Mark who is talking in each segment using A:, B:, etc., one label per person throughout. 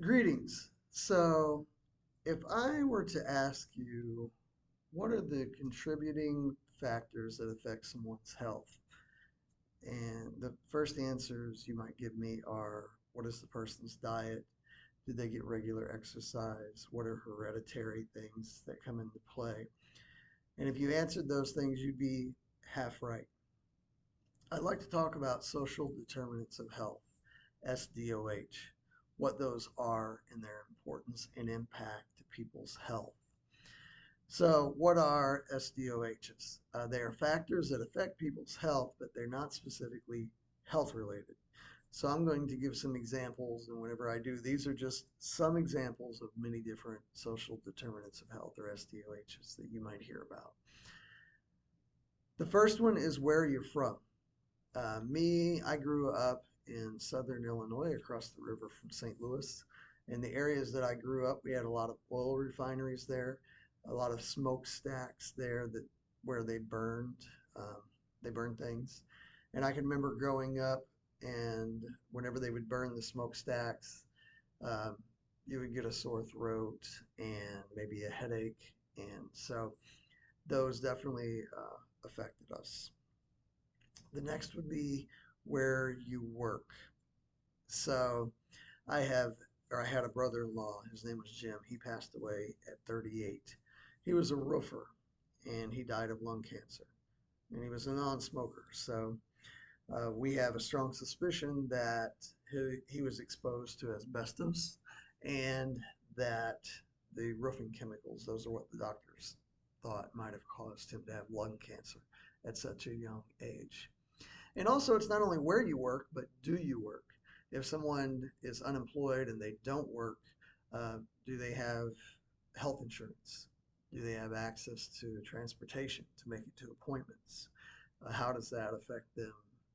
A: Greetings. So, if I were to ask you, what are the contributing factors that affect someone's health? And the first answers you might give me are, what is the person's diet? Do they get regular exercise? What are hereditary things that come into play? And if you answered those things, you'd be half right. I'd like to talk about social determinants of health, SDOH, what those are and their importance and impact to people's health. So, what are SDOHs? They are factors that affect people's health, but they're not specifically health related. So, I'm going to give some examples, and whenever I do, these are just some examples of many different social determinants of health, or SDOHs, that you might hear about. The first one is where you're from. I grew up in southern Illinois across the river from St. Louis. In the areas that I grew up, we had a lot of oil refineries there, a lot of smokestacks there that where um, they burned things. And I can remember growing up, and whenever they would burn the smokestacks, um, you would get a sore throat and maybe a headache. And so those definitely affected us. The next would be where you work. So I have, or I had a brother-in-law. His name was Jim. He passed away at 38. He was a roofer and he died of lung cancer. And he was a non-smoker. So we have a strong suspicion that he was exposed to asbestos and that the roofing chemicals, those are what the doctors thought might have caused him to have lung cancer at such a young age. And also, it's not only where you work, but do you work? If someone is unemployed and they don't work, do they have health insurance? Do they have access to transportation to make it to appointments? How does that affect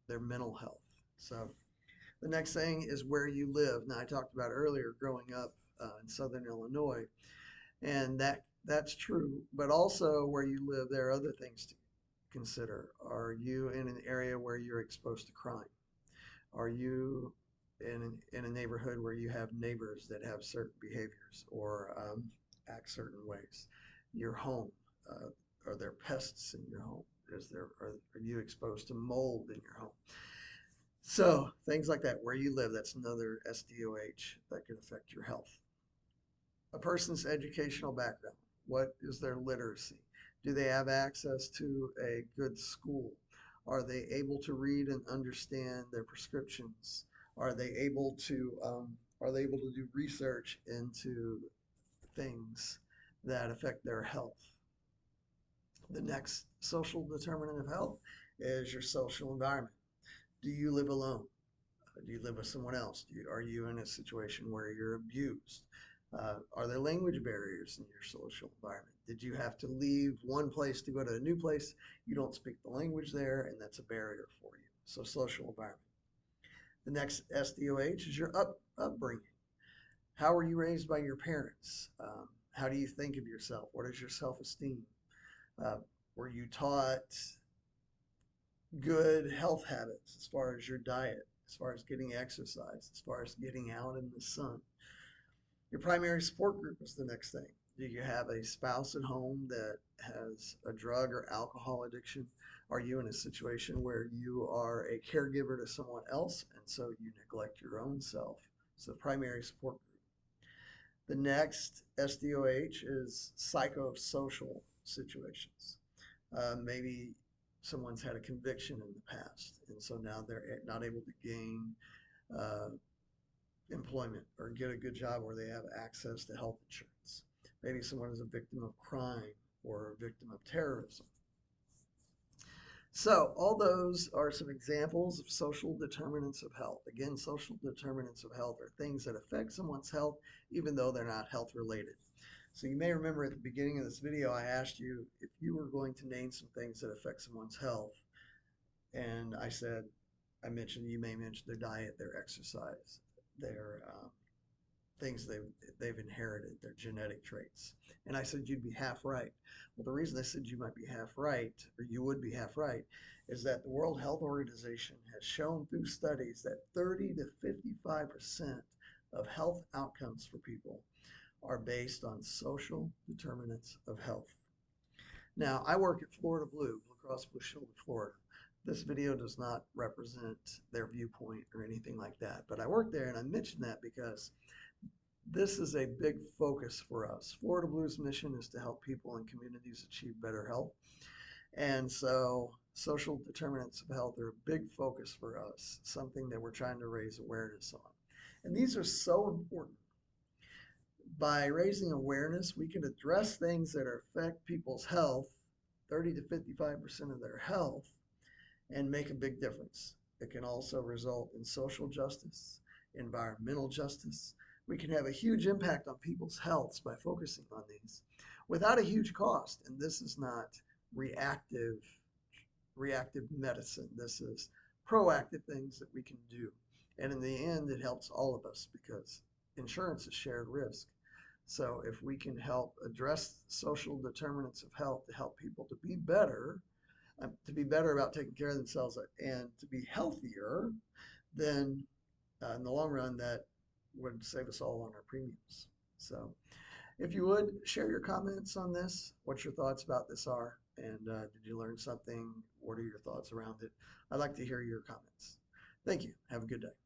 A: their mental health? So the next thing is where you live. Now, I talked about earlier growing up in Southern Illinois, and that's true. But also where you live, there are other things to consider. Are you in an area where you're exposed to crime? Are you in a neighborhood where you have neighbors that have certain behaviors or act certain ways? Your home, are there pests in your home? Are you exposed to mold in your home? So things like that, where you live, that's another SDOH that could affect your health. A person's educational background. What is their literacy? Do they have access to a good school? Are they able to read and understand their prescriptions? Are they able to do research into things that affect their health? The next social determinant of health is your social environment. Do you live alone? Do you live with someone else? Are you in a situation where you're abused? Are there language barriers in your social environment? Did you have to leave one place to go to a new place? You don't speak the language there, and that's a barrier for you. So, social environment. The next SDOH is your upbringing. How were you raised by your parents? How do you think of yourself? What is your self esteem? Uh, were you taught good health habits as far as your diet, as far as getting exercise, as far as getting out in the sun? Your primary support group is the next thing. Do you have a spouse at home that has a drug or alcohol addiction? Are you in a situation where you are a caregiver to someone else and so you neglect your own self? So, primary support group. The next SDOH is psychosocial situations. Maybe someone's had a conviction in the past, and so now they're not able to gain uh, employment or get a good job where they have access to health insurance. Maybe someone is a victim of crime or a victim of terrorism. So, all those are some examples of social determinants of health. Again, social determinants of health are things that affect someone's health, even though they're not health related. So, you may remember at the beginning of this video, I asked you if you were going to name some things that affect someone's health. And I mentioned you may mention their diet, their exercise, their things they've inherited, their genetic traits. And I said you'd be half right. Well, the reason I said you might be half right, or you would be half right, is that the World Health Organization has shown through studies that 30 to 55% of health outcomes for people are based on social determinants of health. Now, I work at Florida Blue Cross Blue Shield of Florida. This video does not represent their viewpoint or anything like that, but I work there and I mention that because this is a big focus for us. Florida Blue's mission is to help people and communities achieve better health. And so social determinants of health are a big focus for us, something that we're trying to raise awareness on. And these are so important. By raising awareness, we can address things that affect people's health, 30 to 55% of their health, and make a big difference. It can also result in social justice, environmental justice. We can have a huge impact on people's healths by focusing on these without a huge cost. And this is not reactive medicine. This is proactive things that we can do. And in the end, it helps all of us because insurance is shared risk. So if we can help address social determinants of health to help people to be better about taking care of themselves and to be healthier, then in the long run, that would save us all on our premiums. So if you would, share your comments on this, what your thoughts about this are, and did you learn something? What are your thoughts around it? I'd like to hear your comments. Thank you. Have a good day.